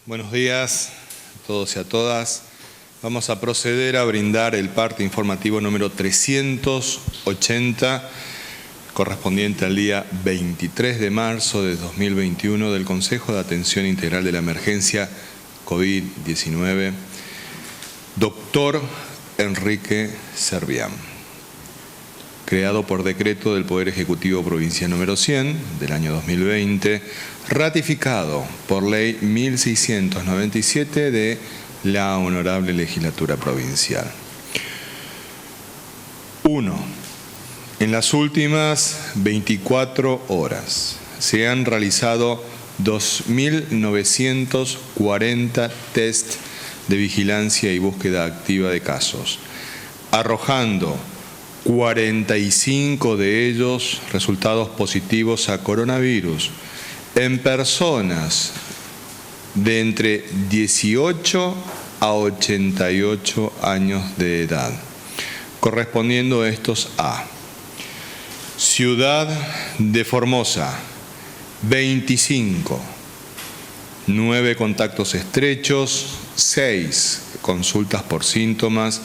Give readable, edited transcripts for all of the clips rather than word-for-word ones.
Buenos días a todos y a todas. Vamos a proceder a brindar el parte informativo número 380, correspondiente al día 23 de marzo de 2021 del Consejo de Atención Integral de la Emergencia COVID-19, doctor Enrique Servián, creado por decreto del Poder Ejecutivo Provincial número 100 del año 2020, ratificado por ley 1697 de la Honorable Legislatura Provincial. 1. En las últimas 24 horas se han realizado 2.940 test de vigilancia y búsqueda activa de casos, arrojando 45 de ellos resultados positivos a coronavirus en personas de entre 18 a 88 años de edad, correspondiendo estos a Ciudad de Formosa, 25, 9 contactos estrechos, 6 consultas por síntomas,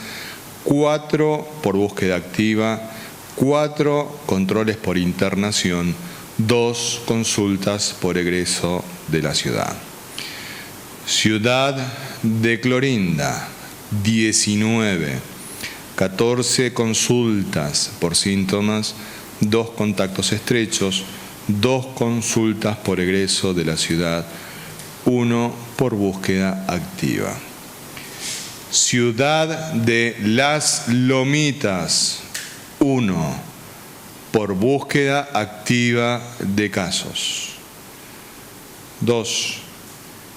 4 por búsqueda activa, 4 controles por internación, 2 consultas por egreso de la ciudad. Ciudad de Clorinda, 19, 14 consultas por síntomas, 2 contactos estrechos, 2 consultas por egreso de la ciudad, 1 por búsqueda activa. Ciudad de Las Lomitas, 1 por búsqueda activa de casos. 2.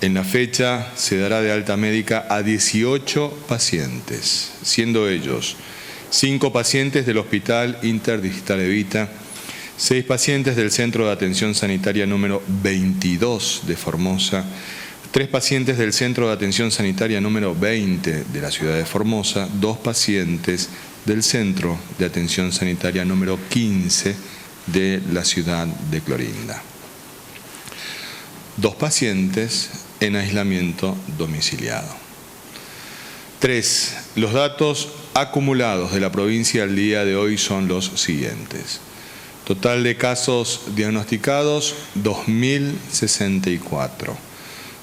En la fecha se dará de alta médica a 18 pacientes, siendo ellos 5 pacientes del Hospital Interdistrital Evita, 6 pacientes del Centro de Atención Sanitaria número 22 de Formosa, 3 pacientes del Centro de Atención Sanitaria número 20 de la ciudad de Formosa, 2 pacientes del Centro de Atención Sanitaria número 15 de la ciudad de Clorinda. 2 pacientes en aislamiento domiciliado. 3. Los datos acumulados de la provincia al día de hoy son los siguientes. Total de casos diagnosticados, 2.064.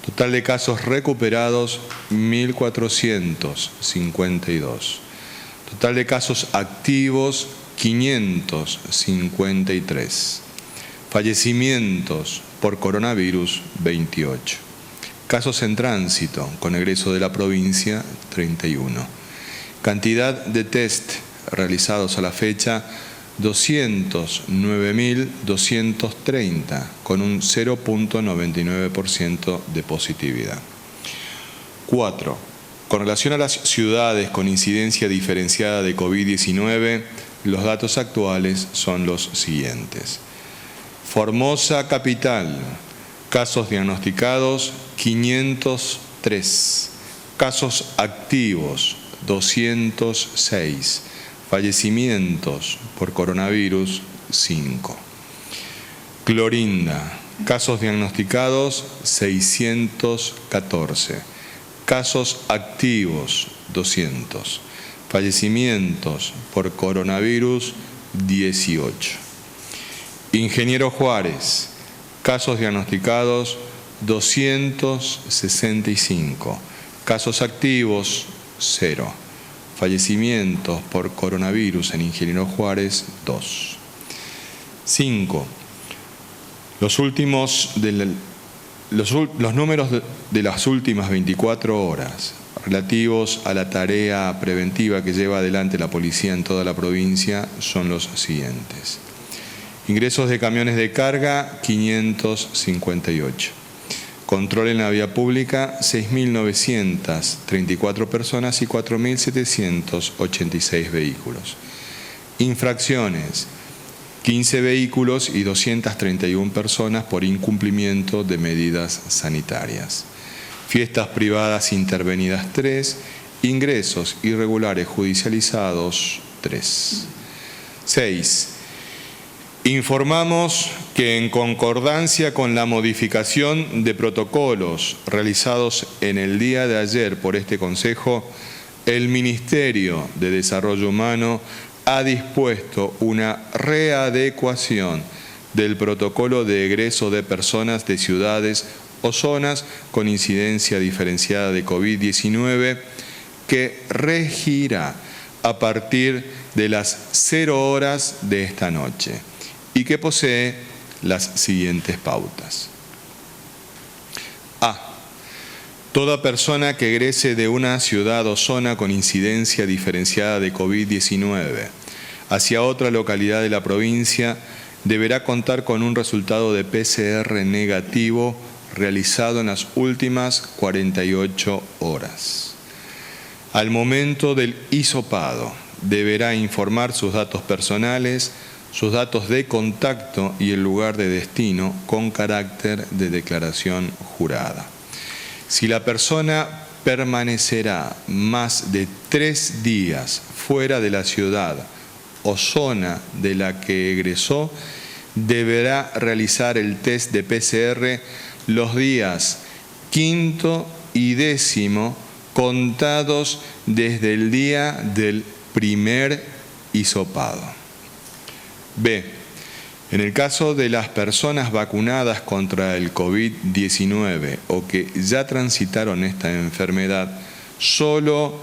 Total de casos recuperados, 1.452. Total de casos activos, 553. Fallecimientos por coronavirus, 28. Casos en tránsito con egreso de la provincia, 31. Cantidad de test realizados a la fecha, 209.230, con un 0.99% de positividad. 4. Con relación a las ciudades con incidencia diferenciada de COVID-19, los datos actuales son los siguientes. Formosa Capital, casos diagnosticados 503, casos activos 206, fallecimientos por coronavirus 5. Clorinda, casos diagnosticados 614, casos activos 200, fallecimientos por coronavirus 18. Ingeniero Juárez, casos diagnosticados 265, casos activos 0, fallecimientos por coronavirus en Ingeniero Juárez 2. 5. Los números de las últimas 24 horas relativos a la tarea preventiva que lleva adelante la policía en toda la provincia son los siguientes. Ingresos de camiones de carga, 558. Control en la vía pública, 6.934 personas y 4.786 vehículos. Infracciones, 15 vehículos y 231 personas por incumplimiento de medidas sanitarias. Fiestas privadas intervenidas 3, ingresos irregulares judicializados 3. 6. Informamos que en concordancia con la modificación de protocolos realizados en el día de ayer por este Consejo, el Ministerio de Desarrollo Humano ha dispuesto una readecuación del protocolo de egreso de personas de ciudades o zonas con incidencia diferenciada de COVID-19 que regirá a partir de las 0 horas de esta noche y que posee las siguientes pautas. A. Toda persona que egrese de una ciudad o zona con incidencia diferenciada de COVID-19 hacia otra localidad de la provincia deberá contar con un resultado de PCR negativo realizado en las últimas 48 horas. Al momento del hisopado, deberá informar sus datos personales, sus datos de contacto y el lugar de destino con carácter de declaración jurada. Si la persona permanecerá más de 3 días fuera de la ciudad o zona de la que egresó, deberá realizar el test de PCR los días 5º y 10º contados desde el día del primer hisopado. B. En el caso de las personas vacunadas contra el COVID-19 o que ya transitaron esta enfermedad, solo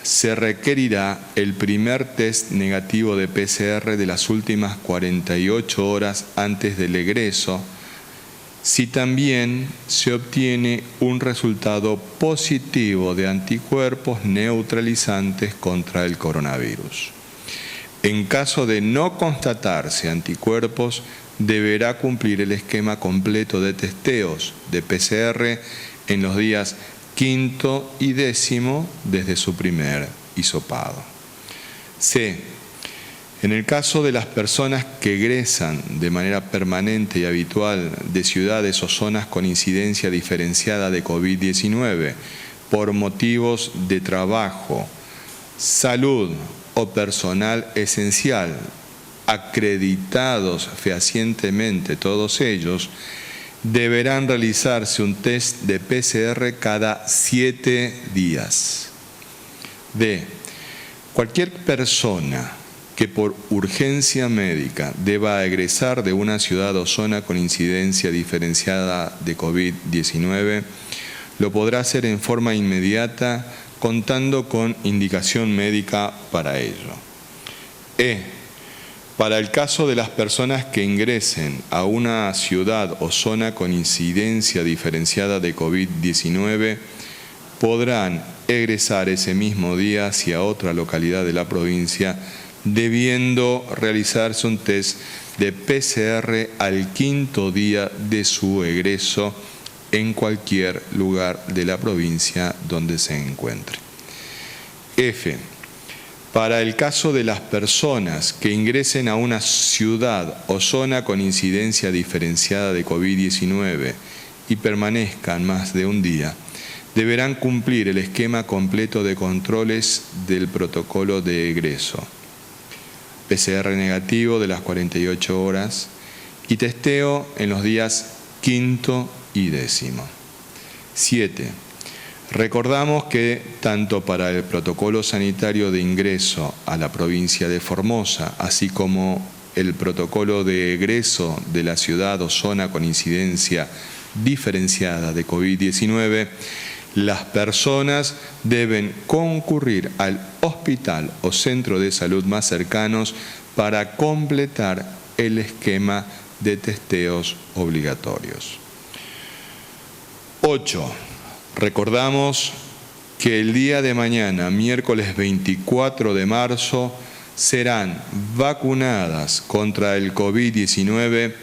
se requerirá el primer test negativo de PCR de las últimas 48 horas antes del egreso, si también se obtiene un resultado positivo de anticuerpos neutralizantes contra el coronavirus. En caso de no constatarse anticuerpos, deberá cumplir el esquema completo de testeos de PCR en los días 5º y 10º desde su primer hisopado. C. En el caso de las personas que egresan de manera permanente y habitual de ciudades o zonas con incidencia diferenciada de COVID-19 por motivos de trabajo, salud o personal esencial, acreditados fehacientemente todos ellos, deberán realizarse un test de PCR cada 7 días. D. Cualquier persona que por urgencia médica deba egresar de una ciudad o zona con incidencia diferenciada de COVID-19, lo podrá hacer en forma inmediata contando con indicación médica para ello. E. Para el caso de las personas que ingresen a una ciudad o zona con incidencia diferenciada de COVID-19, podrán egresar ese mismo día hacia otra localidad de la provincia, debiendo realizarse un test de PCR al 5º día de su egreso en cualquier lugar de la provincia donde se encuentre. F. Para el caso de las personas que ingresen a una ciudad o zona con incidencia diferenciada de COVID-19 y permanezcan más de un día, deberán cumplir el esquema completo de controles del protocolo de egreso. PCR negativo de las 48 horas y testeo en los días 5º y 10º. 7. Recordamos que tanto para el protocolo sanitario de ingreso a la provincia de Formosa, así como el protocolo de egreso de la ciudad o zona con incidencia diferenciada de COVID-19, las personas deben concurrir al hospital o centro de salud más cercanos para completar el esquema de testeos obligatorios. 8. Recordamos que el día de mañana, miércoles 24 de marzo, serán vacunadas contra el COVID-19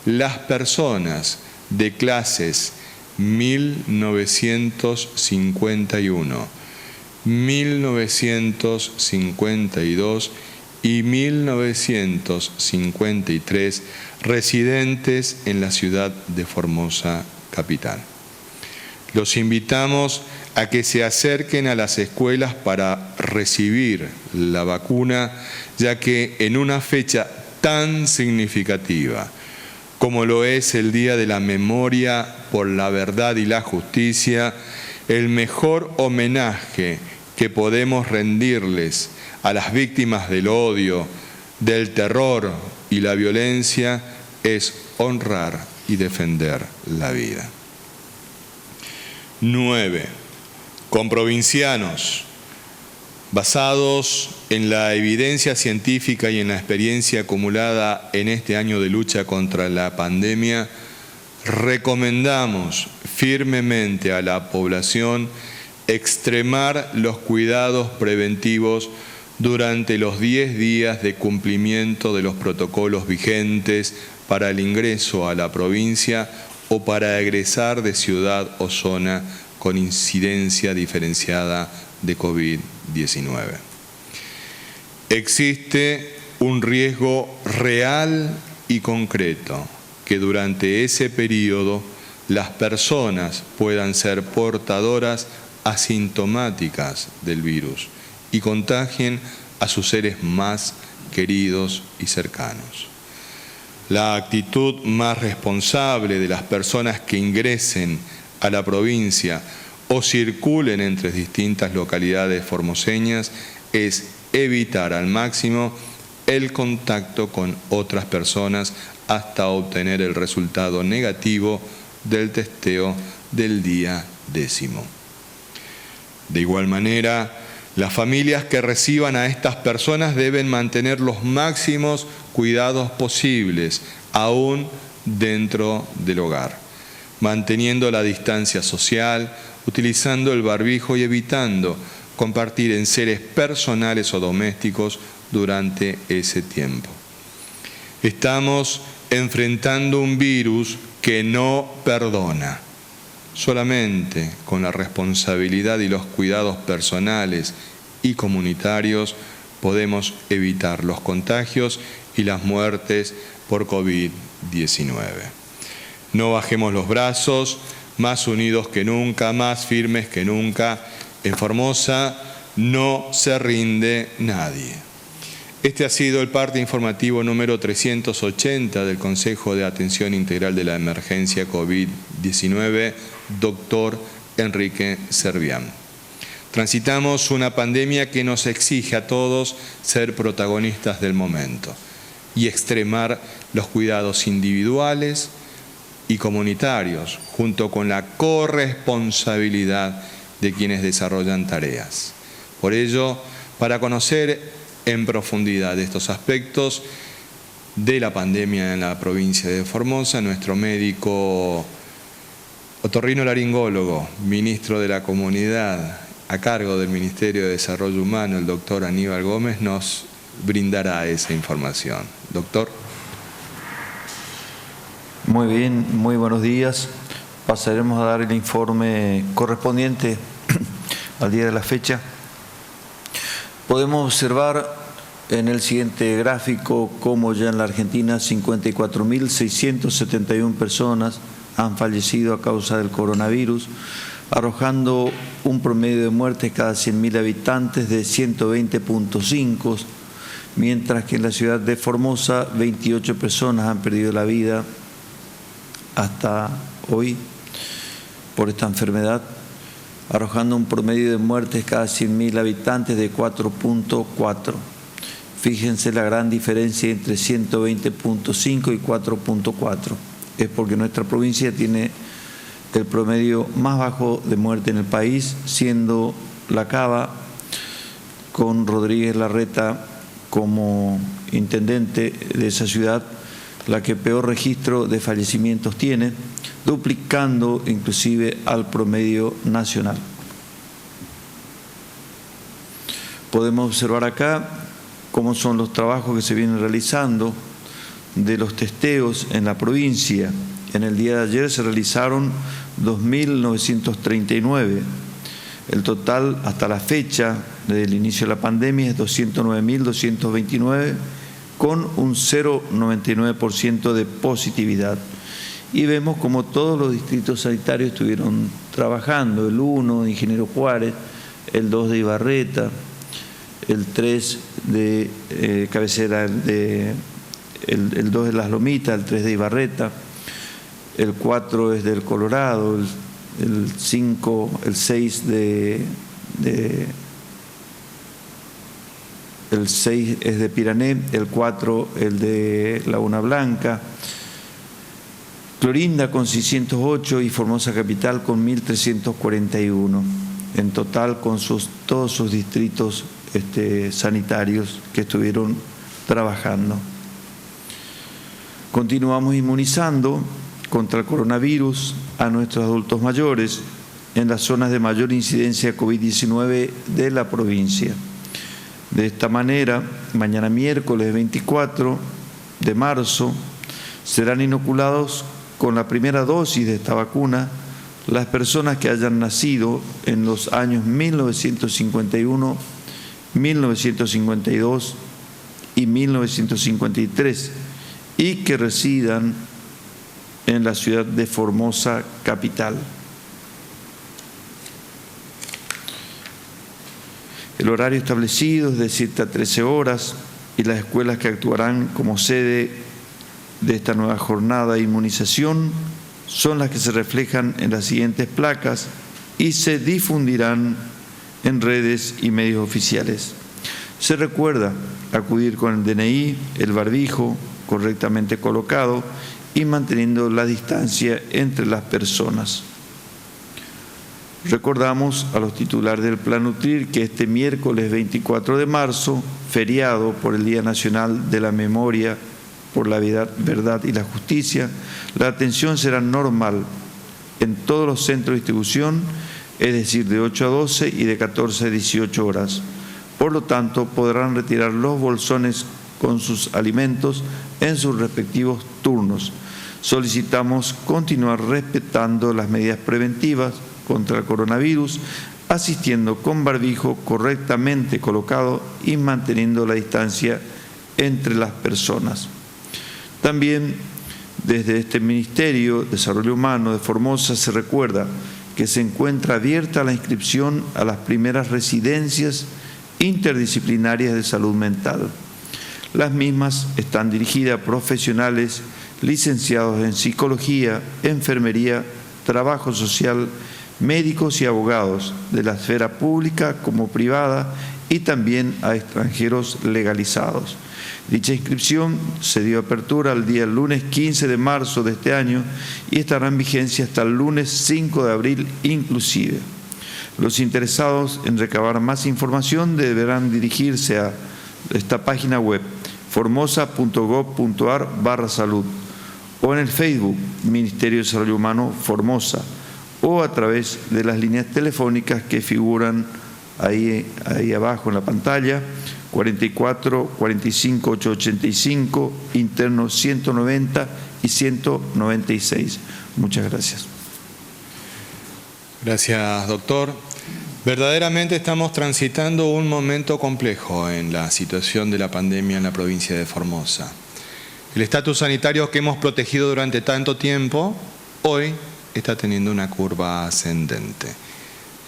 las personas de clases 1951, 1952 y 1953 residentes en la ciudad de Formosa capital. Los invitamos a que se acerquen a las escuelas para recibir la vacuna, ya que en una fecha tan significativa como lo es el Día de la Memoria por la Verdad y la Justicia, el mejor homenaje que podemos rendirles a las víctimas del odio, del terror y la violencia es honrar y defender la vida. 9. Con provincianos, basados en la evidencia científica y en la experiencia acumulada en este año de lucha contra la pandemia, recomendamos firmemente a la población extremar los cuidados preventivos durante los 10 días de cumplimiento de los protocolos vigentes para el ingreso a la provincia o para egresar de ciudad o zona con incidencia diferenciada de COVID-19. Existe un riesgo real y concreto que durante ese periodo las personas puedan ser portadoras asintomáticas del virus y contagien a sus seres más queridos y cercanos. La actitud más responsable de las personas que ingresen a la provincia o circulen entre distintas localidades formoseñas es evitar al máximo el contacto con otras personas hasta obtener el resultado negativo del testeo del día 10. De igual manera, las familias que reciban a estas personas deben mantener los máximos cuidados posibles, aún dentro del hogar, manteniendo la distancia social, utilizando el barbijo y evitando compartir enseres personales o domésticos durante ese tiempo. Estamos enfrentando un virus que no perdona. Solamente con la responsabilidad y los cuidados personales y comunitarios podemos evitar los contagios y las muertes por COVID-19. No bajemos los brazos, más unidos que nunca, más firmes que nunca. En Formosa no se rinde nadie. Este ha sido el parte informativo número 380 del Consejo de Atención Integral de la Emergencia COVID-19, doctor Enrique Servián. Transitamos una pandemia que nos exige a todos ser protagonistas del momento y extremar los cuidados individuales y comunitarios, junto con la corresponsabilidad de quienes desarrollan tareas. Por ello, para conocer en profundidad estos aspectos de la pandemia en la provincia de Formosa, nuestro médico otorrinolaringólogo, ministro de la Comunidad, a cargo del Ministerio de Desarrollo Humano, el doctor Aníbal Gómez, nos brindará esa información. Doctor. Muy bien, muy buenos días. Pasaremos a dar el informe correspondiente al día de la fecha. Podemos observar en el siguiente gráfico cómo ya en la Argentina 54.671 personas han fallecido a causa del coronavirus, arrojando un promedio de muertes cada 100.000 habitantes de 120.5, mientras que en la ciudad de Formosa 28 personas han perdido la vida hasta hoy por esta enfermedad, arrojando un promedio de muertes cada 100.000 habitantes de 4.4. Fíjense la gran diferencia entre 120.5 y 4.4. Es porque nuestra provincia tiene el promedio más bajo de muerte en el país, siendo La Cava, con Rodríguez Larreta como intendente de esa ciudad, la que peor registro de fallecimientos tiene, duplicando inclusive al promedio nacional. Podemos observar acá cómo son los trabajos que se vienen realizando de los testeos en la provincia. En el día de ayer se realizaron 2.939. El total hasta la fecha del inicio de la pandemia es 209.229, con un 0,99% de positividad. Y vemos como todos los distritos sanitarios estuvieron trabajando, el 1 de Ingeniero Juárez, el 2 de Ibarreta, el 3 de cabecera de el 2 de Las Lomitas, el 3 de Ibarreta, el 4 es del Colorado, el 5, el 6 el 6 es de Pirané, el 4 el de Laguna Blanca, Clorinda con 608 y Formosa Capital con 1341, en total con todos sus distritos sanitarios que estuvieron trabajando. Continuamos inmunizando contra el coronavirus a nuestros adultos mayores en las zonas de mayor incidencia COVID-19 de la provincia. De esta manera, mañana miércoles 24 de marzo serán inoculados con la primera dosis de esta vacuna las personas que hayan nacido en los años 1951, 1952 y 1953 y que residan en la ciudad de Formosa Capital. El horario establecido es de 7 a 13 horas y las escuelas que actuarán como sede de esta nueva jornada de inmunización son las que se reflejan en las siguientes placas y se difundirán en redes y medios oficiales. Se recuerda acudir con el DNI, el barbijo correctamente colocado y manteniendo la distancia entre las personas. Recordamos a los titulares del Plan Nutrir que este miércoles 24 de marzo, feriado por el Día Nacional de la Memoria por la Verdad y la Justicia, la atención será normal en todos los centros de distribución, es decir, de 8 a 12 y de 14 a 18 horas. Por lo tanto, podrán retirar los bolsones con sus alimentos en sus respectivos turnos. Solicitamos continuar respetando las medidas preventivas contra el coronavirus, asistiendo con barbijo correctamente colocado y manteniendo la distancia entre las personas. También desde este Ministerio de Desarrollo Humano de Formosa se recuerda que se encuentra abierta la inscripción a las primeras residencias interdisciplinarias de salud mental. Las mismas están dirigidas a profesionales licenciados en psicología, enfermería, trabajo social, médicos y abogados de la esfera pública como privada y también a extranjeros legalizados. Dicha inscripción se dio apertura el día lunes 15 de marzo de este año y estará en vigencia hasta el lunes 5 de abril inclusive. Los interesados en recabar más información deberán dirigirse a esta página web formosa.gov.ar/salud o en el Facebook Ministerio de Desarrollo Humano Formosa o a través de las líneas telefónicas que figuran ahí abajo en la pantalla, 44 45 885, interno 190 y 196. Muchas gracias. Gracias, doctor. Verdaderamente estamos transitando un momento complejo en la situación de la pandemia en la provincia de Formosa. El estatus sanitario que hemos protegido durante tanto tiempo, hoy está teniendo una curva ascendente.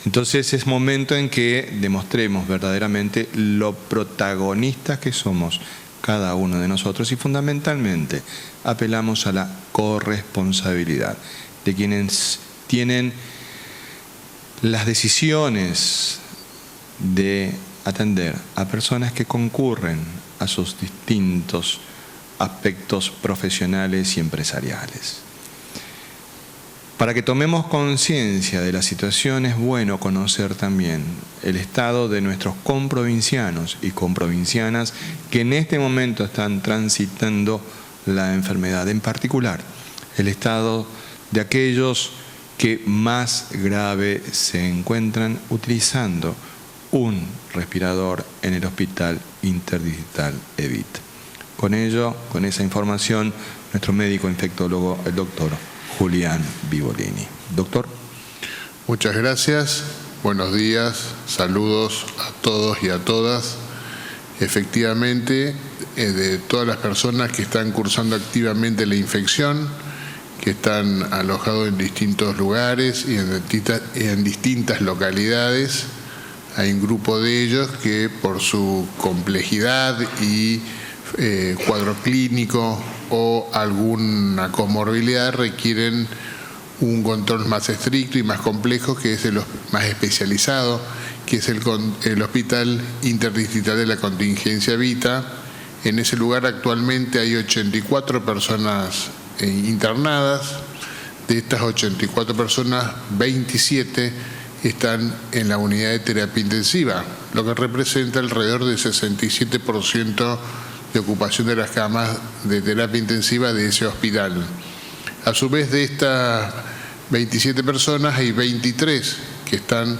Entonces es momento en que demostremos verdaderamente lo protagonistas que somos cada uno de nosotros y fundamentalmente apelamos a la corresponsabilidad de quienes tienen las decisiones de atender a personas que concurren a sus distintos aspectos profesionales y empresariales. Para que tomemos conciencia de la situación es bueno conocer también el estado de nuestros comprovincianos y comprovincianas que en este momento están transitando la enfermedad, en particular el estado de aquellos que más grave se encuentran utilizando un respirador en el Hospital Interdistrital EVIT. Con ello, con esa información, nuestro médico infectólogo, el doctor Julián Vivolini. Doctor. Muchas gracias, buenos días, saludos a todos y a todas. Efectivamente, de todas las personas que están cursando activamente la infección, que están alojados en distintos lugares y en distintas localidades, hay un grupo de ellos que por su complejidad y cuadro clínico o alguna comorbilidad requieren un control más estricto y más complejo, que es el más especializado, que es el Hospital Interdistrital de la Contingencia Vita. En ese lugar actualmente hay 84 personas internadas. De estas 84 personas, 27 están en la unidad de terapia intensiva, lo que representa alrededor del 67% de ocupación de las camas de terapia intensiva de ese hospital. A su vez, de estas 27 personas, hay 23 que están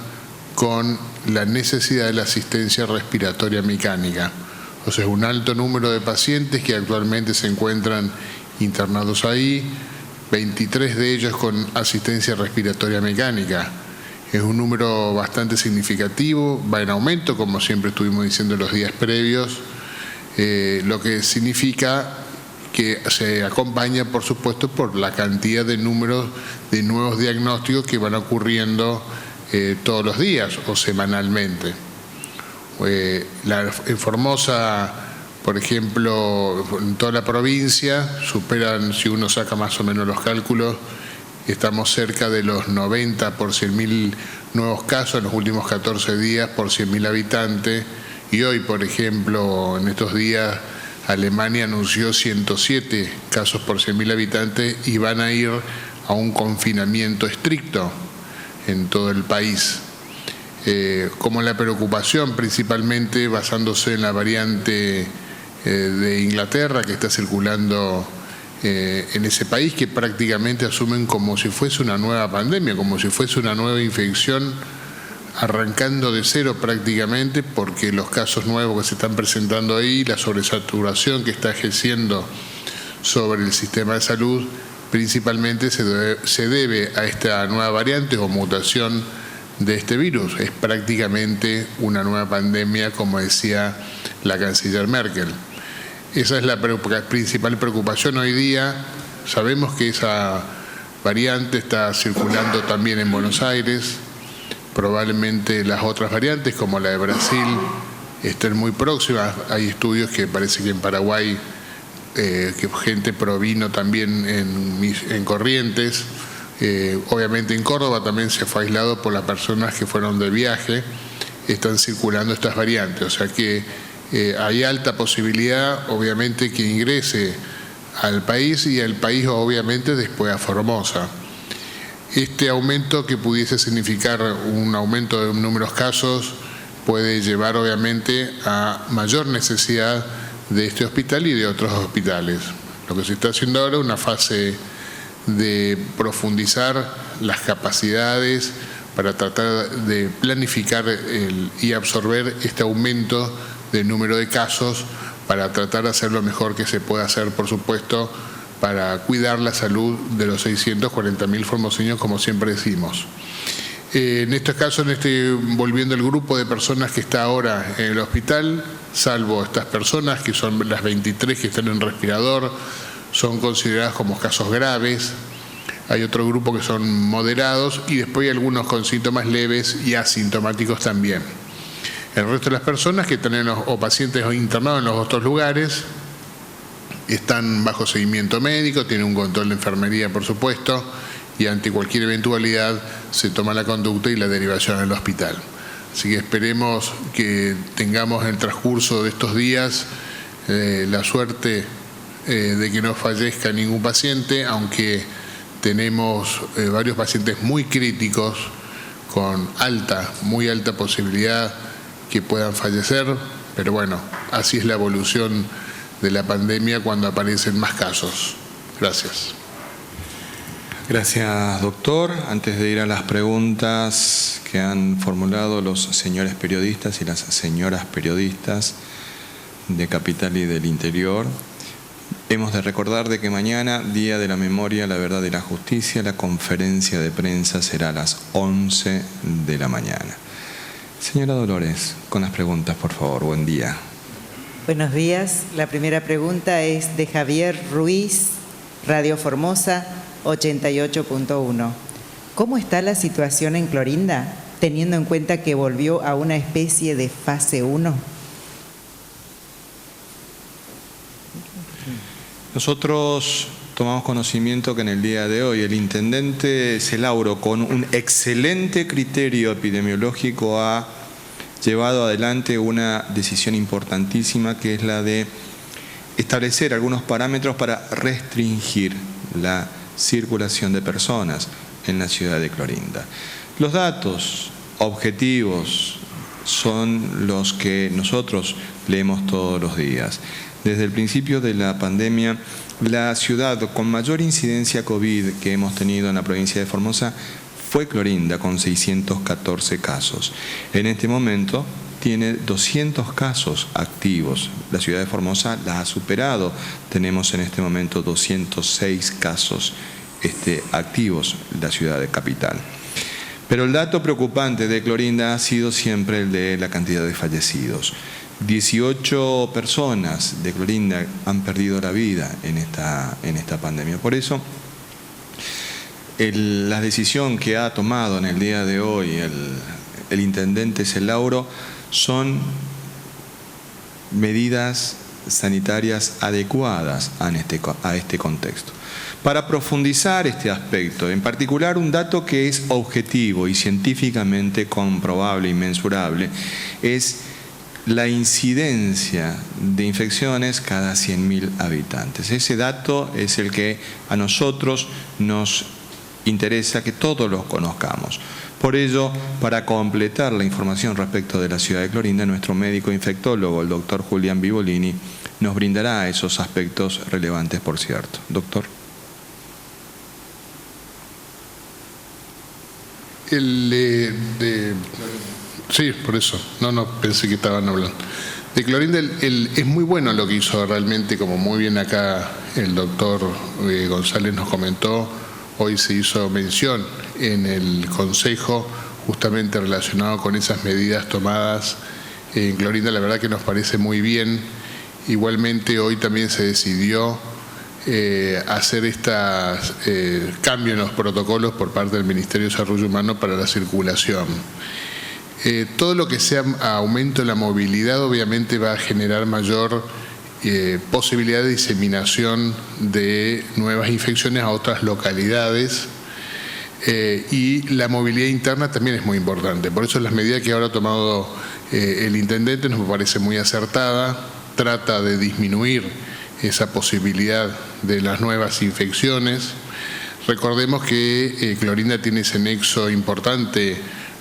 con la necesidad de la asistencia respiratoria mecánica. O sea, un alto número de pacientes que actualmente se encuentran internados ahí, 23 de ellos con asistencia respiratoria mecánica. Es un número bastante significativo, va en aumento, como siempre estuvimos diciendo los días previos, lo que significa que se acompaña, por supuesto, por la cantidad de números de nuevos diagnósticos que van ocurriendo todos los días o semanalmente. En Formosa, por ejemplo, en toda la provincia, superan, si uno saca más o menos los cálculos, estamos cerca de los 90 por 100.000 nuevos casos en los últimos 14 días por 100.000 habitantes. Y hoy, por ejemplo, en estos días, Alemania anunció 107 casos por 100.000 habitantes y van a ir a un confinamiento estricto en todo el país. Como la preocupación, principalmente basándose en la variante de Inglaterra que está circulando en ese país, que prácticamente asumen como si fuese una nueva pandemia, como si fuese una nueva infección, arrancando de cero prácticamente, porque los casos nuevos que se están presentando ahí, la sobresaturación que está ejerciendo sobre el sistema de salud, principalmente se debe a esta nueva variante o mutación de este virus. Es prácticamente una nueva pandemia, como decía la canciller Merkel. Esa es la principal preocupación hoy día. Sabemos que esa variante está circulando también en Buenos Aires. Probablemente las otras variantes, como la de Brasil, estén muy próximas. Hay estudios que parece que en Paraguay, que gente provino también en Corrientes. Obviamente en Córdoba también se fue aislado por las personas que fueron de viaje. Están circulando estas variantes. O sea que hay alta posibilidad, obviamente, que ingrese al país y al país, obviamente, después a Formosa. Este aumento, que pudiese significar un aumento de números de casos, puede llevar obviamente a mayor necesidad de este hospital y de otros hospitales. Lo que se está haciendo ahora es una fase de profundizar las capacidades para tratar de planificar y absorber este aumento del número de casos, para tratar de hacer lo mejor que se pueda hacer, por supuesto, para cuidar la salud de los 640.000 formoseños, como siempre decimos. En este caso, volviendo al grupo de personas que está ahora en el hospital, salvo estas personas, que son las 23 que están en respirador, son consideradas como casos graves. Hay otro grupo que son moderados y después hay algunos con síntomas leves y asintomáticos también. El resto de las personas que están o pacientes internados en los otros lugares están bajo seguimiento médico, tienen un control de enfermería, por supuesto, y ante cualquier eventualidad se toma la conducta y la derivación al hospital. Así que esperemos que tengamos en el transcurso de estos días la suerte de que no fallezca ningún paciente, aunque tenemos varios pacientes muy críticos con muy alta posibilidad que puedan fallecer, pero bueno, así es la evolución de la pandemia cuando aparecen más casos. Gracias. Gracias, doctor. Antes de ir a las preguntas que han formulado los señores periodistas y las señoras periodistas de Capital y del Interior, hemos de recordar de que mañana, Día de la Memoria, la Verdad y la Justicia, la conferencia de prensa será a las 11 de la mañana. Señora Dolores, con las preguntas, por favor. Buen día. Buenos días. La primera pregunta es de Javier Ruiz, Radio Formosa 88.1. ¿Cómo está la situación en Clorinda, teniendo en cuenta que volvió a una especie de fase 1? Nosotros tomamos conocimiento que en el día de hoy el intendente Celauro, con un excelente criterio epidemiológico, ha llevado adelante una decisión importantísima, que es la de establecer algunos parámetros para restringir la circulación de personas en la ciudad de Clorinda. Los datos objetivos son los que nosotros leemos todos los días. Desde el principio de la pandemia, la ciudad con mayor incidencia COVID que hemos tenido en la provincia de Formosa fue Clorinda, con 614 casos. En este momento tiene 200 casos activos. La ciudad de Formosa la ha superado. Tenemos en este momento 206 casos activos en la ciudad de capital. Pero el dato preocupante de Clorinda ha sido siempre el de la cantidad de fallecidos. 18 personas de Clorinda han perdido la vida en esta pandemia. Por eso, la decisión que ha tomado en el día de hoy el intendente Celauro son medidas sanitarias adecuadas a este contexto. Para profundizar este aspecto, en particular un dato que es objetivo y científicamente comprobable y mensurable, es la incidencia de infecciones cada 100.000 habitantes. Ese dato es el que a nosotros nos interesa que todos los conozcamos. Por ello, para completar la información respecto de la ciudad de Clorinda, nuestro médico infectólogo, el doctor Julián Vivolini, nos brindará esos aspectos relevantes, por cierto. Doctor. Sí, por eso. No, pensé que estaban hablando. De Clorinda, es muy bueno lo que hizo realmente, como muy bien acá el doctor González nos comentó. Hoy se hizo mención en el Consejo justamente relacionado con esas medidas tomadas en Clorinda. La verdad que nos parece muy bien. Igualmente hoy también se decidió hacer estos cambios en los protocolos por parte del Ministerio de Desarrollo Humano para la circulación. Todo lo que sea aumento en la movilidad obviamente va a generar mayor posibilidad de diseminación de nuevas infecciones a otras localidades, y la movilidad interna también es muy importante. Por eso las medidas que ahora ha tomado el intendente nos parece muy acertada. Trata de disminuir esa posibilidad de las nuevas infecciones. Recordemos que Clorinda tiene ese nexo importante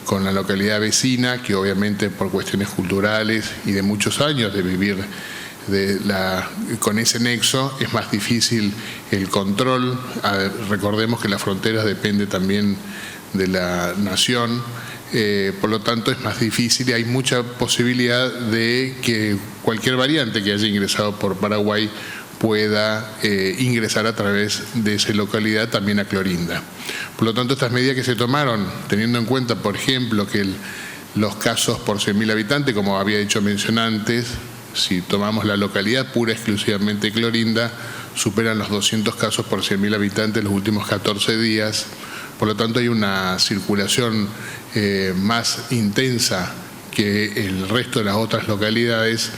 con la localidad vecina, que obviamente por cuestiones culturales y de muchos años de vivir con ese nexo es más difícil el control. Recordemos que las fronteras dependen también de la nación, por lo tanto es más difícil y hay mucha posibilidad de que cualquier variante que haya ingresado por Paraguay pueda ingresar a través de esa localidad también a Clorinda. Por lo tanto, estas medidas que se tomaron, teniendo en cuenta, por ejemplo, que los casos por 100.000 habitantes, como había hecho mención antes, si tomamos la localidad pura exclusivamente Clorinda, superan los 200 casos por 100.000 habitantes en los últimos 14 días. Por lo tanto, hay una circulación más intensa que el resto de las otras localidades.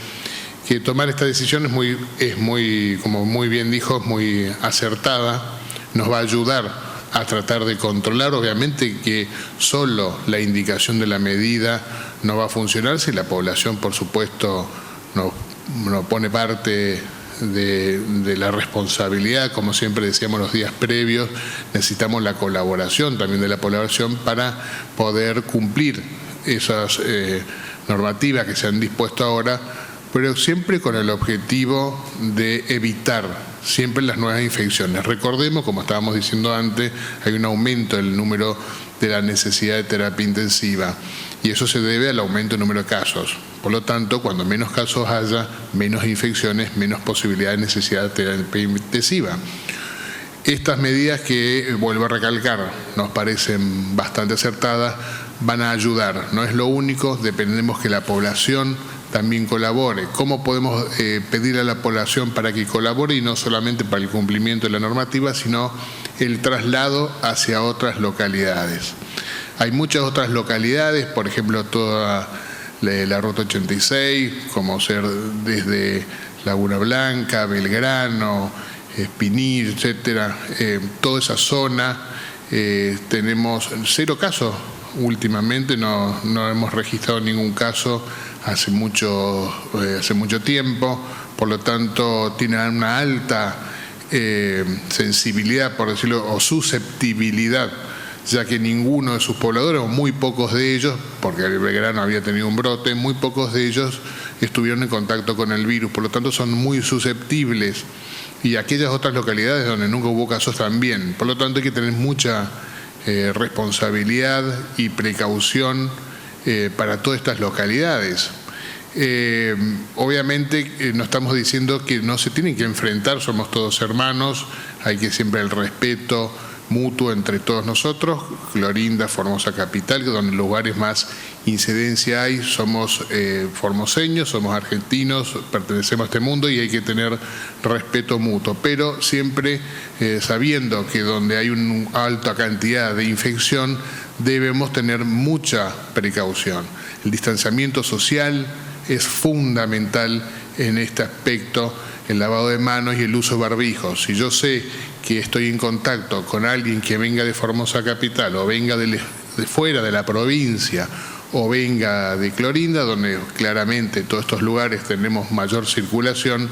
Que tomar esta decisión es muy, como muy bien dijo, es muy acertada. Nos va a ayudar a tratar de controlar. Obviamente que solo la indicación de la medida no va a funcionar si la población, por supuesto, no pone parte de la responsabilidad. Como siempre decíamos los días previos, necesitamos la colaboración también de la población para poder cumplir esas normativas que se han dispuesto ahora, pero siempre con el objetivo de evitar siempre las nuevas infecciones. Recordemos, como estábamos diciendo antes, hay un aumento del número de la necesidad de terapia intensiva y eso se debe al aumento del número de casos. Por lo tanto, cuando menos casos haya, menos infecciones, menos posibilidad de necesidad de terapia intensiva. Estas medidas que, vuelvo a recalcar, nos parecen bastante acertadas, van a ayudar. No es lo único, dependemos que la población también colabore. ¿Cómo podemos pedir a la población para que colabore y no solamente para el cumplimiento de la normativa, sino el traslado hacia otras localidades? Hay muchas otras localidades, por ejemplo, toda la Ruta 86, como ser desde Laguna Blanca, Belgrano, Piní, etcétera, toda esa zona, tenemos 0 casos últimamente, no hemos registrado ningún caso hace mucho tiempo, por lo tanto tienen una alta sensibilidad, por decirlo, o susceptibilidad, ya que ninguno de sus pobladores, o muy pocos de ellos, porque Belgrano había tenido un brote, muy pocos de ellos estuvieron en contacto con el virus, por lo tanto son muy susceptibles, y aquellas otras localidades donde nunca hubo casos también. Por lo tanto hay que tener mucha responsabilidad y precaución para todas estas localidades. Obviamente no estamos diciendo que no se tienen que enfrentar, somos todos hermanos, hay que siempre el respeto mutuo entre todos nosotros. Clorinda, Formosa Capital, donde los lugares más incidencia hay, somos formoseños, somos argentinos, pertenecemos a este mundo y hay que tener respeto mutuo, pero siempre sabiendo que donde hay una alta cantidad de infección debemos tener mucha precaución. El distanciamiento social es fundamental en este aspecto, el lavado de manos y el uso de barbijos. Si yo sé que estoy en contacto con alguien que venga de Formosa Capital o venga de fuera de la provincia o venga de Clorinda, donde claramente todos estos lugares tenemos mayor circulación,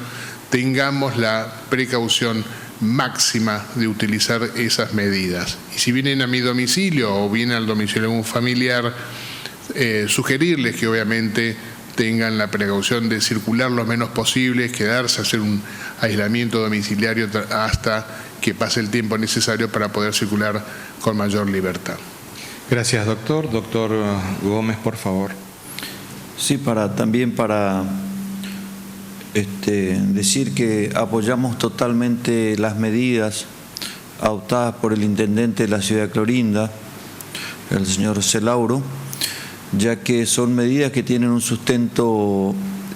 tengamos la precaución máxima de utilizar esas medidas. Y si vienen a mi domicilio o vienen al domicilio de un familiar, sugerirles que obviamente tengan la precaución de circular lo menos posible, quedarse, hacer un aislamiento domiciliario hasta que pase el tiempo necesario para poder circular con mayor libertad. Gracias, doctor. Doctor Gómez, por favor. Sí, también para decir que apoyamos totalmente las medidas adoptadas por el intendente de la ciudad de Clorinda, el señor Celauro, ya que son medidas que tienen un sustento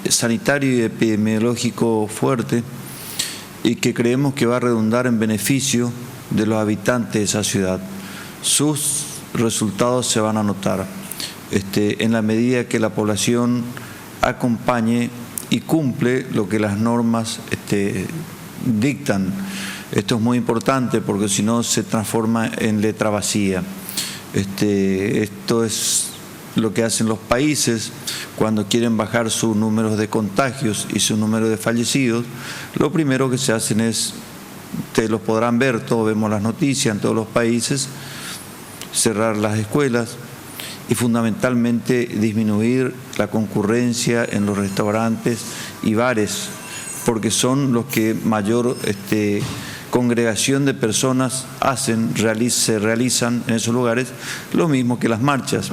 sanitario y epidemiológico fuerte y que creemos que va a redundar en beneficio de los habitantes de esa ciudad. Sus resultados se van a notar en la medida que la población acompañe y cumple lo que las normas dictan. Esto es muy importante porque si no se transforma en letra vacía. Esto es lo que hacen los países cuando quieren bajar sus números de contagios y su número de fallecidos. Lo primero que se hacen es, ustedes los podrán ver, todos vemos las noticias en todos los países, cerrar las escuelas y fundamentalmente disminuir la concurrencia en los restaurantes y bares, porque son los que mayor congregación de personas se realizan en esos lugares, lo mismo que las marchas.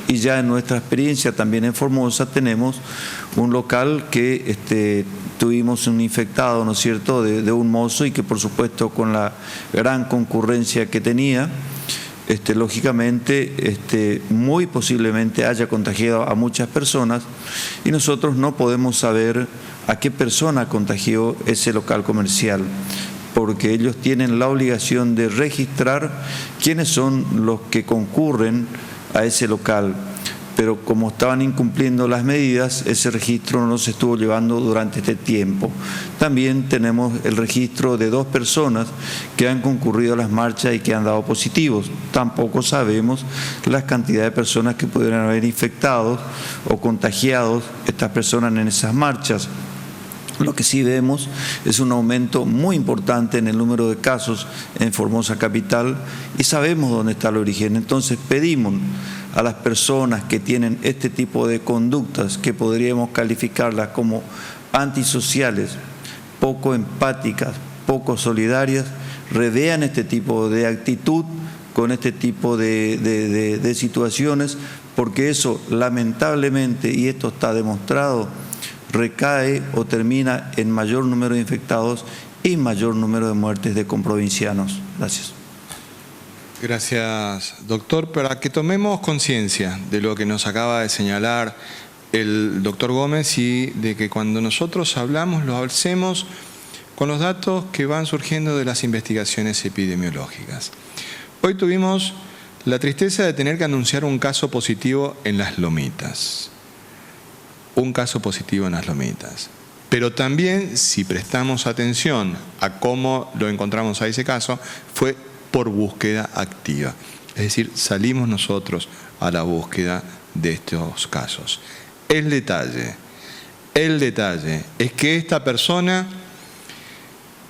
Y ya en nuestra experiencia también en Formosa tenemos un local que tuvimos un infectado, ¿no es cierto?, de un mozo, y que por supuesto con la gran concurrencia que tenía, lógicamente muy posiblemente haya contagiado a muchas personas, y nosotros no podemos saber a qué persona contagió ese local comercial, porque ellos tienen la obligación de registrar quiénes son los que concurren a ese local. Pero como estaban incumpliendo las medidas, ese registro no se estuvo llevando durante este tiempo. También tenemos el registro de 2 personas que han concurrido a las marchas y que han dado positivos. Tampoco sabemos la cantidad de personas que pudieran haber infectado o contagiado estas personas en esas marchas. Lo que sí vemos es un aumento muy importante en el número de casos en Formosa Capital y sabemos dónde está el origen. Entonces pedimos a las personas que tienen este tipo de conductas, que podríamos calificarlas como antisociales, poco empáticas, poco solidarias, revean este tipo de actitud con este tipo de situaciones, porque eso lamentablemente, y esto está demostrado, recae o termina en mayor número de infectados y mayor número de muertes de comprovincianos. Gracias. Gracias, doctor. Para que tomemos conciencia de lo que nos acaba de señalar el doctor Gómez y de que cuando nosotros hablamos, lo hacemos con los datos que van surgiendo de las investigaciones epidemiológicas. Hoy tuvimos la tristeza de tener que anunciar un caso positivo en Las Lomitas. Un caso positivo en Las Lomitas. Pero también, si prestamos atención a cómo lo encontramos a ese caso, fue por búsqueda activa. Es decir, salimos nosotros a la búsqueda de estos casos. El detalle es que esta persona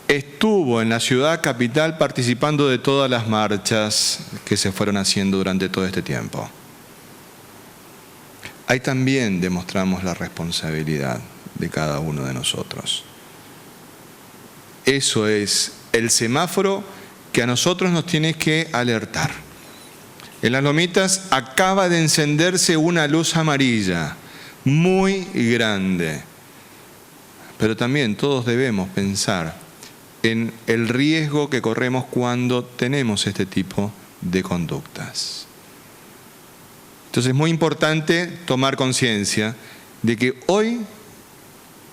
estuvo en la ciudad capital participando de todas las marchas que se fueron haciendo durante todo este tiempo. Ahí también demostramos la responsabilidad de cada uno de nosotros. Eso es el semáforo que a nosotros nos tiene que alertar. En Las Lomitas acaba de encenderse una luz amarilla muy grande, pero también todos debemos pensar en el riesgo que corremos cuando tenemos este tipo de conductas. Entonces es muy importante tomar conciencia de que hoy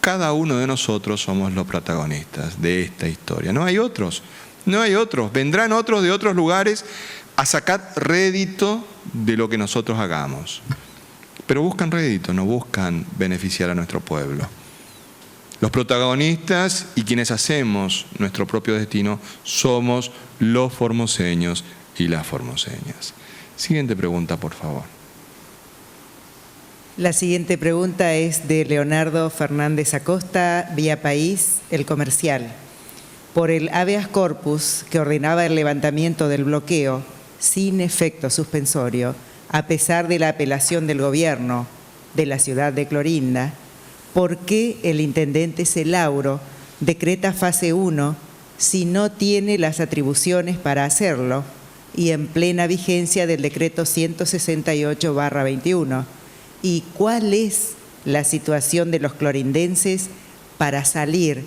cada uno de nosotros somos los protagonistas de esta historia. No hay otros. Vendrán otros de otros lugares a sacar rédito de lo que nosotros hagamos. Pero buscan rédito, no buscan beneficiar a nuestro pueblo. Los protagonistas y quienes hacemos nuestro propio destino somos los formoseños y las formoseñas. Siguiente pregunta, por favor. La siguiente pregunta es de Leonardo Fernández Acosta, Vía País, El Comercial. Por el habeas corpus que ordenaba el levantamiento del bloqueo sin efecto suspensorio, a pesar de la apelación del gobierno de la ciudad de Clorinda, ¿por qué el intendente Celauro decreta fase 1 si no tiene las atribuciones para hacerlo y en plena vigencia del decreto 168/21? ¿Y cuál es la situación de los clorindenses para salir,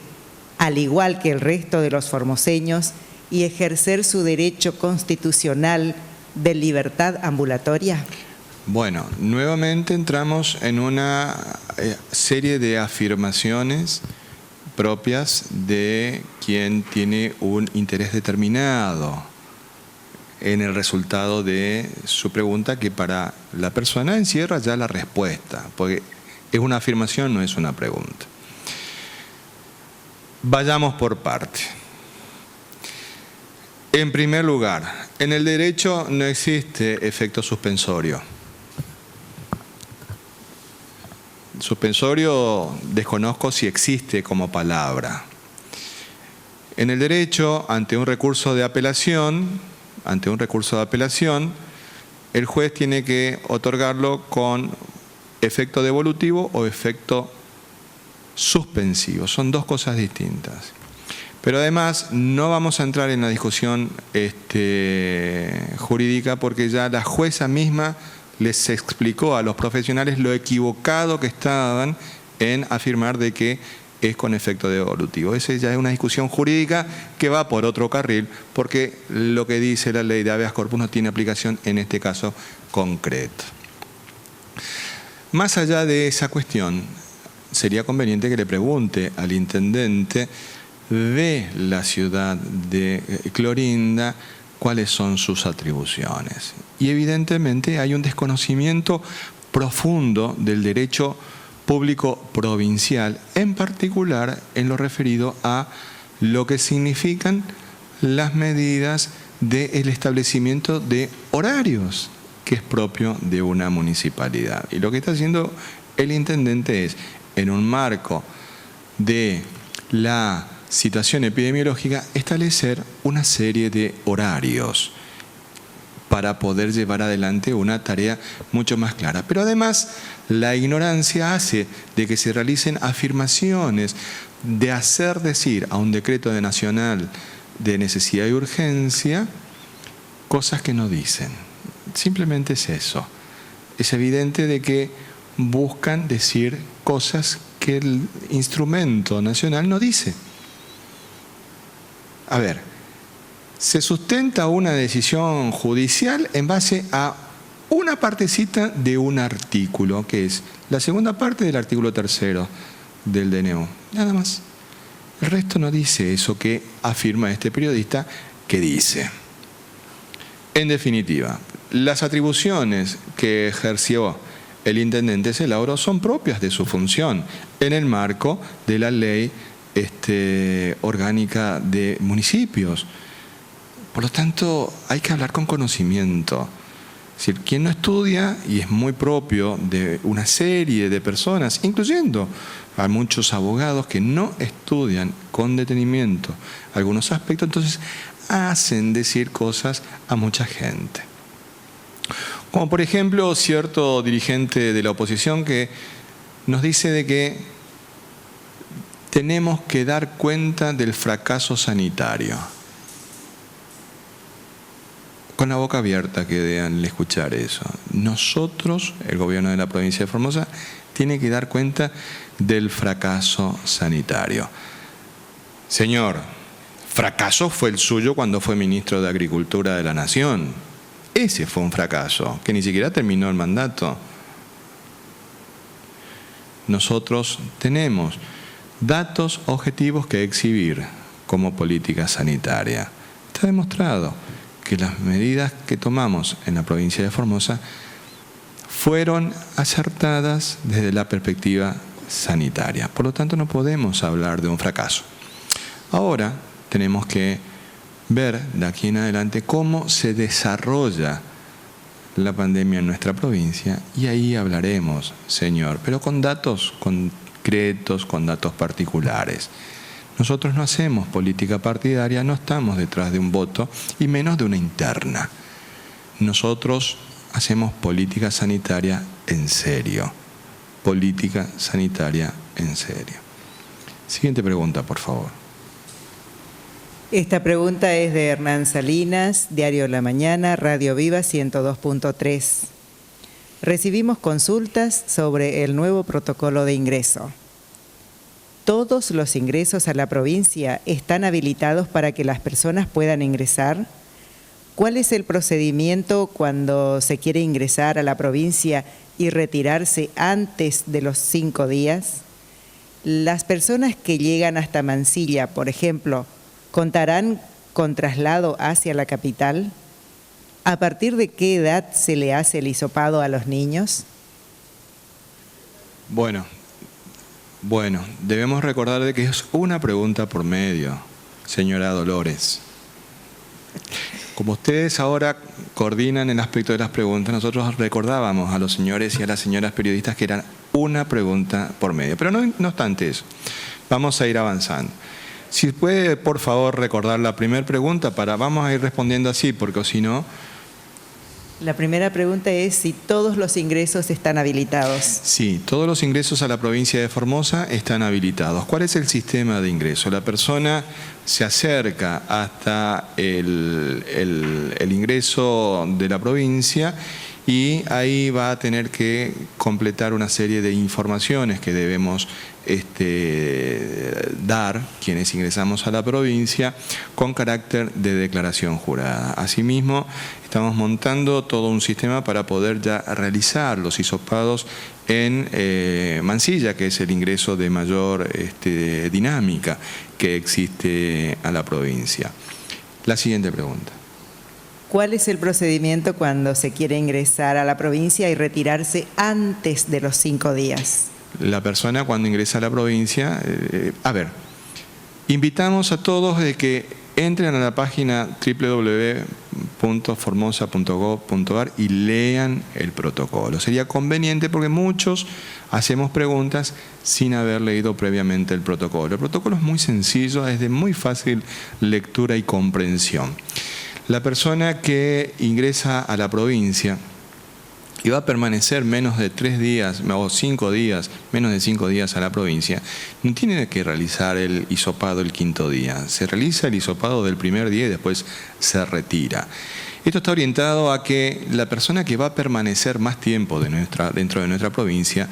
al igual que el resto de los formoseños, y ejercer su derecho constitucional de libertad ambulatoria? Bueno, nuevamente entramos en una serie de afirmaciones propias de quien tiene un interés determinado en el resultado de su pregunta, que para la persona encierra ya la respuesta, porque es una afirmación, no es una pregunta. Vayamos por parte. En primer lugar, en el derecho no existe efecto suspensorio. Suspensorio desconozco si existe como palabra. En el derecho, ante un recurso de apelación, el juez tiene que otorgarlo con efecto devolutivo o efecto suspensivo. Son dos cosas distintas. Pero además no vamos a entrar en la discusión jurídica, porque ya la jueza misma les explicó a los profesionales lo equivocado que estaban en afirmar de que es con efecto devolutivo. Esa ya es una discusión jurídica que va por otro carril, porque lo que dice la ley de habeas corpus no tiene aplicación en este caso concreto. Más allá de esa cuestión, sería conveniente que le pregunte al intendente de la ciudad de Clorinda cuáles son sus atribuciones. Y evidentemente hay un desconocimiento profundo del derecho público provincial, en particular en lo referido a lo que significan las medidas del establecimiento de horarios, que es propio de una municipalidad. Y lo que está haciendo el intendente es, en un marco de la situación epidemiológica, establecer una serie de horarios para poder llevar adelante una tarea mucho más clara. Pero además, la ignorancia hace de que se realicen afirmaciones de hacer decir a un decreto nacional de necesidad y urgencia cosas que no dicen. Simplemente es eso. Es evidente de que buscan decir cosas que el instrumento nacional no dice. A ver, se sustenta una decisión judicial en base a una partecita de un artículo, que es la segunda parte del artículo 3 del DNU. Nada más. El resto no dice eso que afirma este periodista que dice. En definitiva, las atribuciones que ejerció el intendente Celauro son propias de su función en el marco de la ley orgánica de municipios. Por lo tanto, hay que hablar con conocimiento. Es decir, quien no estudia, y es muy propio de una serie de personas, incluyendo a muchos abogados que no estudian con detenimiento algunos aspectos, entonces hacen decir cosas a mucha gente. Como por ejemplo cierto dirigente de la oposición que nos dice de que tenemos que dar cuenta del fracaso sanitario. Con la boca abierta quedé al escuchar eso. Nosotros, el gobierno de la provincia de Formosa, tiene que dar cuenta del fracaso sanitario. Señor, fracaso fue el suyo cuando fue ministro de Agricultura de la Nación. Ese fue un fracaso, que ni siquiera terminó el mandato. Nosotros tenemos datos objetivos que exhibir como política sanitaria. Está demostrado que las medidas que tomamos en la provincia de Formosa fueron acertadas desde la perspectiva sanitaria. Por lo tanto, no podemos hablar de un fracaso. Ahora tenemos que ver de aquí en adelante cómo se desarrolla la pandemia en nuestra provincia y ahí hablaremos, señor, pero con datos concretos, con datos particulares. Nosotros no hacemos política partidaria, no estamos detrás de un voto y menos de una interna. Nosotros hacemos política sanitaria en serio. Política sanitaria en serio. Siguiente pregunta, por favor. Esta pregunta es de Hernán Salinas, Diario La Mañana, Radio Viva 102.3. Recibimos consultas sobre el nuevo protocolo de ingreso. ¿Todos los ingresos a la provincia están habilitados para que las personas puedan ingresar? ¿Cuál es el procedimiento cuando se quiere ingresar a la provincia y retirarse antes de los 5 días? ¿Las personas que llegan hasta Mansilla, por ejemplo, contarán con traslado hacia la capital? ¿A partir de qué edad se le hace el hisopado a los niños? Bueno, debemos recordar de que es una pregunta por medio, señora Dolores. Como ustedes ahora coordinan el aspecto de las preguntas, nosotros recordábamos a los señores y a las señoras periodistas que eran una pregunta por medio. Pero no obstante eso, vamos a ir avanzando. Si puede, por favor, recordar la primera pregunta, vamos a ir respondiendo así, porque si no... La primera pregunta es si todos los ingresos están habilitados. Sí, todos los ingresos a la provincia de Formosa están habilitados. ¿Cuál es el sistema de ingreso? La persona se acerca hasta el ingreso de la provincia y ahí va a tener que completar una serie de informaciones que debemos dar quienes ingresamos a la provincia con carácter de declaración jurada. Asimismo, estamos montando todo un sistema para poder ya realizar los hisopados en Mansilla, que es el ingreso de mayor dinámica que existe a la provincia. La siguiente pregunta. ¿Cuál es el procedimiento cuando se quiere ingresar a la provincia y retirarse antes de los 5 días? La persona cuando ingresa a la provincia, invitamos a todos de que entren a la página www.formosa.gov.ar y lean el protocolo. Sería conveniente porque muchos hacemos preguntas sin haber leído previamente el protocolo. El protocolo es muy sencillo, es de muy fácil lectura y comprensión. La persona que ingresa a la provincia y va a permanecer menos de 3 días o 5 días, menos de 5 días a la provincia, no tiene que realizar el hisopado el 5.º día. Se realiza el hisopado del primer día y después se retira. Esto está orientado a que la persona que va a permanecer más tiempo dentro de nuestra provincia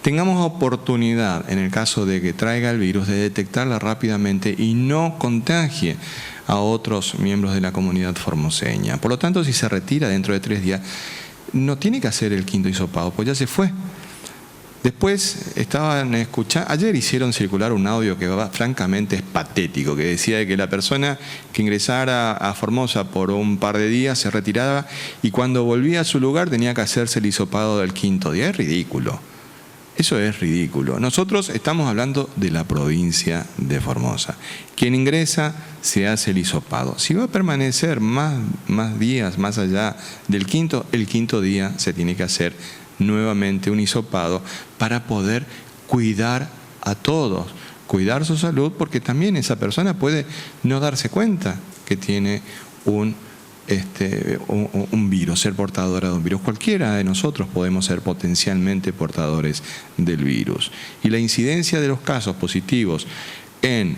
tengamos oportunidad, en el caso de que traiga el virus, de detectarla rápidamente y no contagie a otros miembros de la comunidad formoseña. Por lo tanto, si se retira dentro de 3 días, no tiene que hacer el 5.º hisopado, pues ya se fue. Después estaban escuchando, ayer hicieron circular un audio que francamente es patético, que decía que la persona que ingresara a Formosa por un par de días se retiraba y cuando volvía a su lugar tenía que hacerse el hisopado del 5.º día. Es ridículo. Eso es ridículo. Nosotros estamos hablando de la provincia de Formosa. Quien ingresa se hace el hisopado. Si va a permanecer más días más allá del 5.º, el 5.º día se tiene que hacer nuevamente un hisopado para poder cuidar a todos, cuidar su salud, porque también esa persona puede no darse cuenta que tiene un virus, ser portadora de un virus. Cualquiera de nosotros podemos ser potencialmente portadores del virus. Y la incidencia de los casos positivos en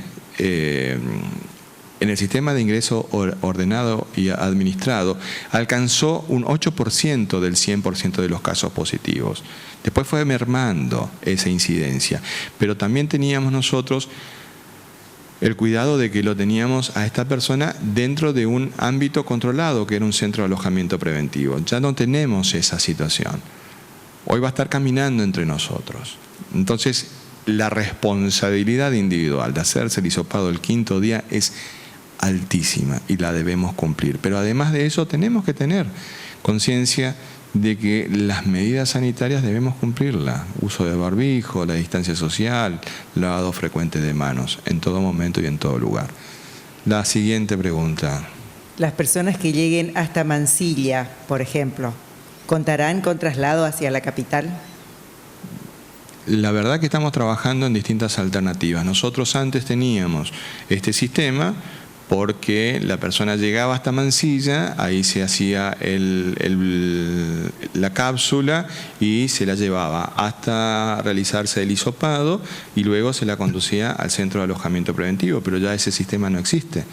el sistema de ingreso ordenado y administrado alcanzó un 8% del 100% de los casos positivos. Después fue mermando esa incidencia, pero también teníamos nosotros el cuidado de que lo teníamos a esta persona dentro de un ámbito controlado, que era un centro de alojamiento preventivo. Ya no tenemos esa situación. Hoy va a estar caminando entre nosotros. Entonces, la responsabilidad individual de hacerse el hisopado el 5.º día es altísima y la debemos cumplir. Pero además de eso tenemos que tener conciencia de que las medidas sanitarias debemos cumplirlas. Uso de barbijo, la distancia social, lavado frecuente de manos, en todo momento y en todo lugar. La siguiente pregunta. Las personas que lleguen hasta Mansilla, por ejemplo, ¿contarán con traslado hacia la capital? La verdad que estamos trabajando en distintas alternativas. Nosotros antes teníamos este sistema porque la persona llegaba hasta Mansilla, ahí se hacía la cápsula y se la llevaba hasta realizarse el hisopado y luego se la conducía al centro de alojamiento preventivo, pero ya ese sistema no existe.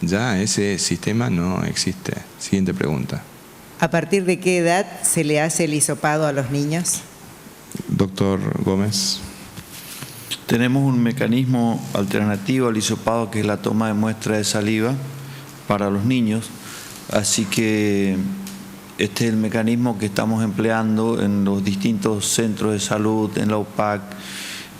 Ya ese sistema no existe. Siguiente pregunta. ¿A partir de qué edad se le hace el hisopado a los niños? Doctor Gómez. Tenemos un mecanismo alternativo al hisopado, que es la toma de muestra de saliva para los niños, así que este es el mecanismo que estamos empleando en los distintos centros de salud, en la UPAC,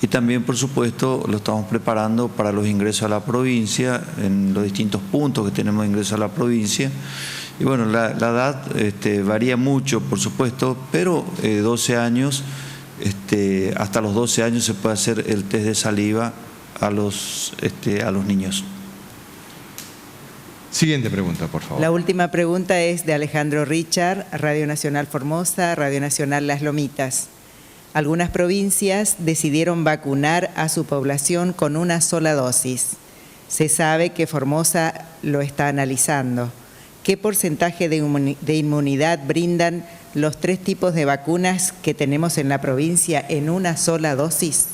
y también, por supuesto, lo estamos preparando para los ingresos a la provincia, en los distintos puntos que tenemos de ingreso a la provincia. Y bueno, la edad varía mucho, por supuesto, pero 12 años... hasta los 12 años se puede hacer el test de saliva a los niños. Siguiente pregunta, por favor. La última pregunta es de Alejandro Richard, Radio Nacional Formosa, Radio Nacional Las Lomitas. Algunas provincias decidieron vacunar a su población con una sola dosis. Se sabe que Formosa lo está analizando. ¿Qué porcentaje de inmunidad brindan los 3 tipos de vacunas que tenemos en la provincia en una sola dosis?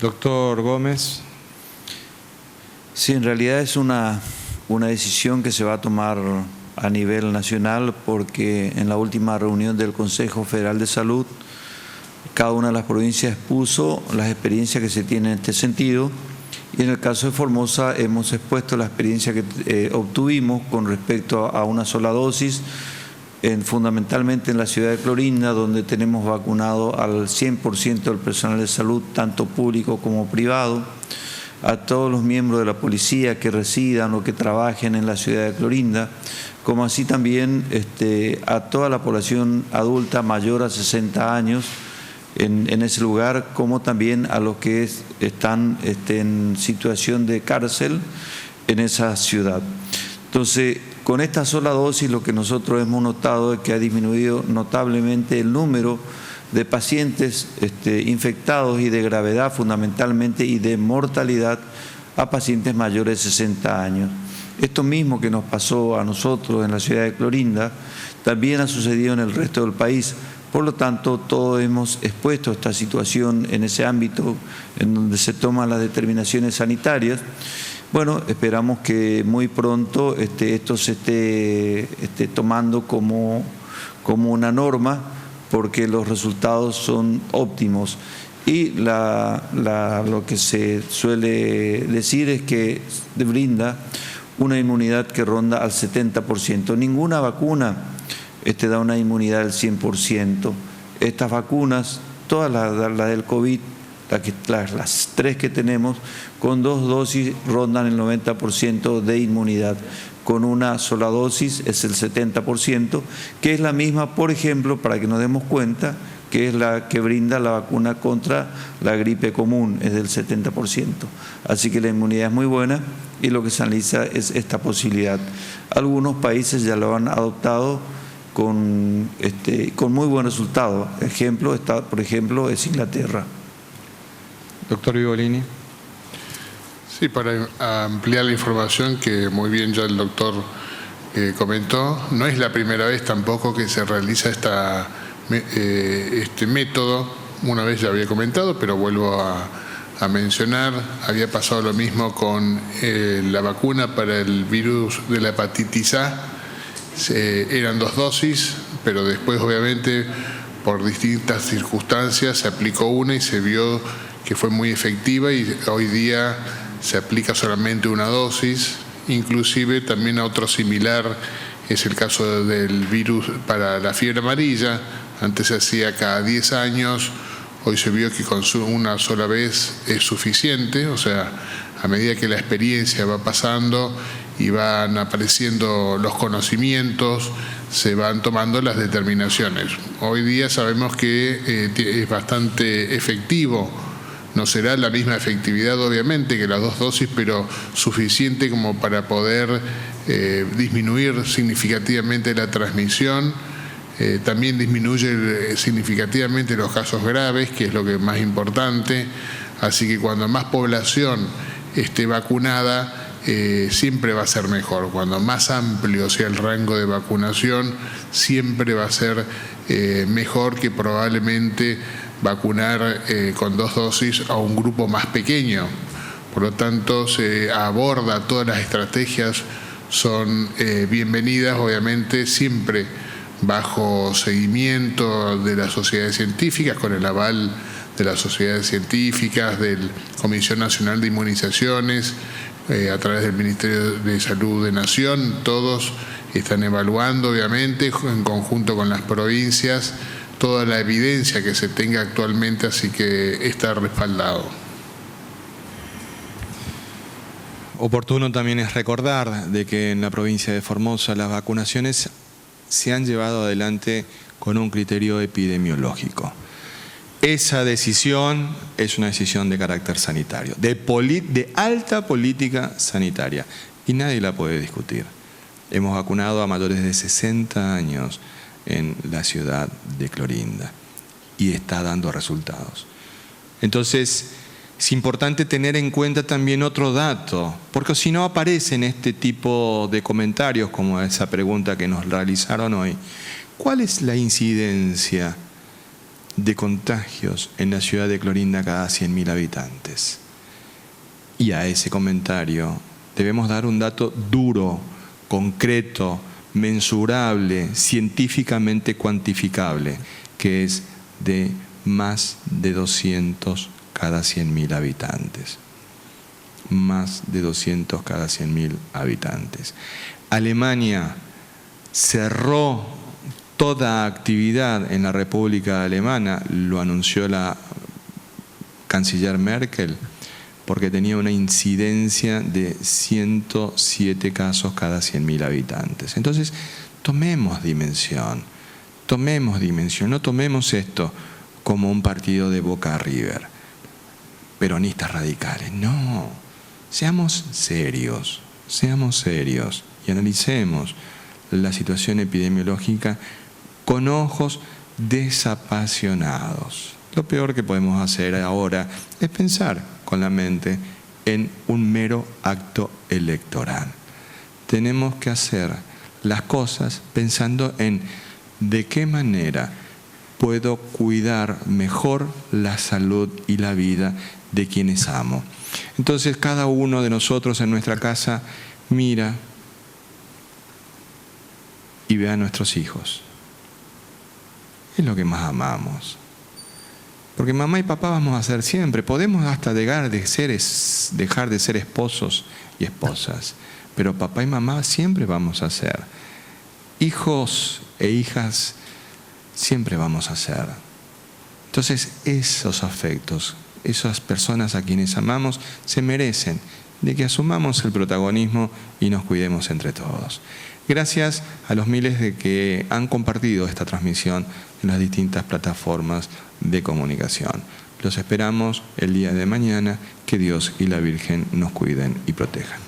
Doctor Gómez. Sí, en realidad es una decisión que se va a tomar a nivel nacional, porque en la última reunión del Consejo Federal de Salud, cada una de las provincias expuso las experiencias que se tienen en este sentido. Y en el caso de Formosa hemos expuesto la experiencia que obtuvimos con respecto a una sola dosis, fundamentalmente en la ciudad de Clorinda, donde tenemos vacunado al 100% del personal de salud, tanto público como privado, a todos los miembros de la policía que residan o que trabajen en la ciudad de Clorinda, como así también a toda la población adulta mayor a 60 años, en ese lugar, como también a los que están en situación de cárcel en esa ciudad. Entonces, con esta sola dosis lo que nosotros hemos notado es que ha disminuido notablemente el número de pacientes infectados y de gravedad fundamentalmente, y de mortalidad a pacientes mayores de 60 años. Esto mismo que nos pasó a nosotros en la ciudad de Clorinda también ha sucedido en el resto del país. Por lo tanto, todos hemos expuesto esta situación en ese ámbito en donde se toman las determinaciones sanitarias. Bueno, esperamos que muy pronto esto se esté tomando como una norma, porque los resultados son óptimos. Y lo que se suele decir es que brinda una inmunidad que ronda al 70%. Ninguna vacuna da una inmunidad del 100%. Estas vacunas todas las del COVID, las 3 que tenemos, con 2 dosis rondan el 90% de inmunidad. Con una sola dosis es el 70%, que es la misma, por ejemplo, para que nos demos cuenta, que es la que brinda la vacuna contra la gripe común, es del 70%. Así que la inmunidad es muy buena y lo que se analiza es esta posibilidad. Algunos países ya lo han adoptado con muy buen resultado. Por ejemplo, es Inglaterra. Doctor Vigolini. Sí, para ampliar la información que muy bien ya el doctor comentó, no es la primera vez tampoco que se realiza este método. Una vez ya había comentado, pero vuelvo a mencionar, había pasado lo mismo con la vacuna para el virus de la hepatitis A. Eran 2 dosis, pero después obviamente por distintas circunstancias se aplicó una y se vio que fue muy efectiva, y hoy día se aplica solamente una dosis. Inclusive también a otro similar es el caso del virus para la fiebre amarilla. Antes se hacía cada 10 años, hoy se vio que con una sola vez es suficiente. O sea, a medida que la experiencia va pasando y van apareciendo los conocimientos, se van tomando las determinaciones. Hoy día sabemos que es bastante efectivo. No será la misma efectividad, obviamente, que las 2 dosis, pero suficiente como para poder disminuir significativamente la transmisión. También disminuye significativamente los casos graves, que es lo que es más importante. Así que cuando más población esté vacunada, siempre va a ser mejor. Cuando más amplio sea el rango de vacunación, siempre va a ser mejor que probablemente vacunar con 2 dosis a un grupo más pequeño. Por lo tanto, se aborda, todas las estrategias son bienvenidas, obviamente siempre bajo seguimiento de las sociedades científicas, con el aval de las sociedades científicas, de la Comisión Nacional de Inmunizaciones, a través del Ministerio de Salud de Nación. Todos están evaluando, obviamente, en conjunto con las provincias, toda la evidencia que se tenga actualmente, así que está respaldado. Oportuno también es recordar de que en la provincia de Formosa las vacunaciones se han llevado adelante con un criterio epidemiológico. Esa decisión es una decisión de carácter sanitario, de alta política sanitaria, y nadie la puede discutir. Hemos vacunado a mayores de 60 años en la ciudad de Clorinda y está dando resultados. Entonces, es importante tener en cuenta también otro dato, porque si no aparecen este tipo de comentarios como esa pregunta que nos realizaron hoy. ¿Cuál es la incidencia de contagios en la ciudad de Clorinda cada 100.000 habitantes? Y a ese comentario debemos dar un dato duro, concreto, mensurable, científicamente cuantificable, que es de más de 200 cada 100.000 habitantes. Más de 200 cada 100.000 habitantes. Alemania cerró toda actividad en la República Alemana, lo anunció la canciller Merkel, porque tenía una incidencia de 107 casos cada 100.000 habitantes. Entonces, tomemos dimensión, no tomemos esto como un partido de Boca River, peronistas radicales, no, seamos serios y analicemos la situación epidemiológica con ojos desapasionados. Lo peor que podemos hacer ahora es pensar con la mente en un mero acto electoral. Tenemos que hacer las cosas pensando en de qué manera puedo cuidar mejor la salud y la vida de quienes amo. Entonces, cada uno de nosotros en nuestra casa mira y ve a nuestros hijos. Es lo que más amamos. Porque mamá y papá vamos a ser siempre. Podemos hasta dejar de ser esposos y esposas, pero papá y mamá siempre vamos a ser. Hijos e hijas siempre vamos a ser. Entonces, esos afectos, esas personas a quienes amamos, se merecen de que asumamos el protagonismo y nos cuidemos entre todos. Gracias a los miles de que han compartido esta transmisión en las distintas plataformas de comunicación. Los esperamos el día de mañana. Que Dios y la Virgen nos cuiden y protejan.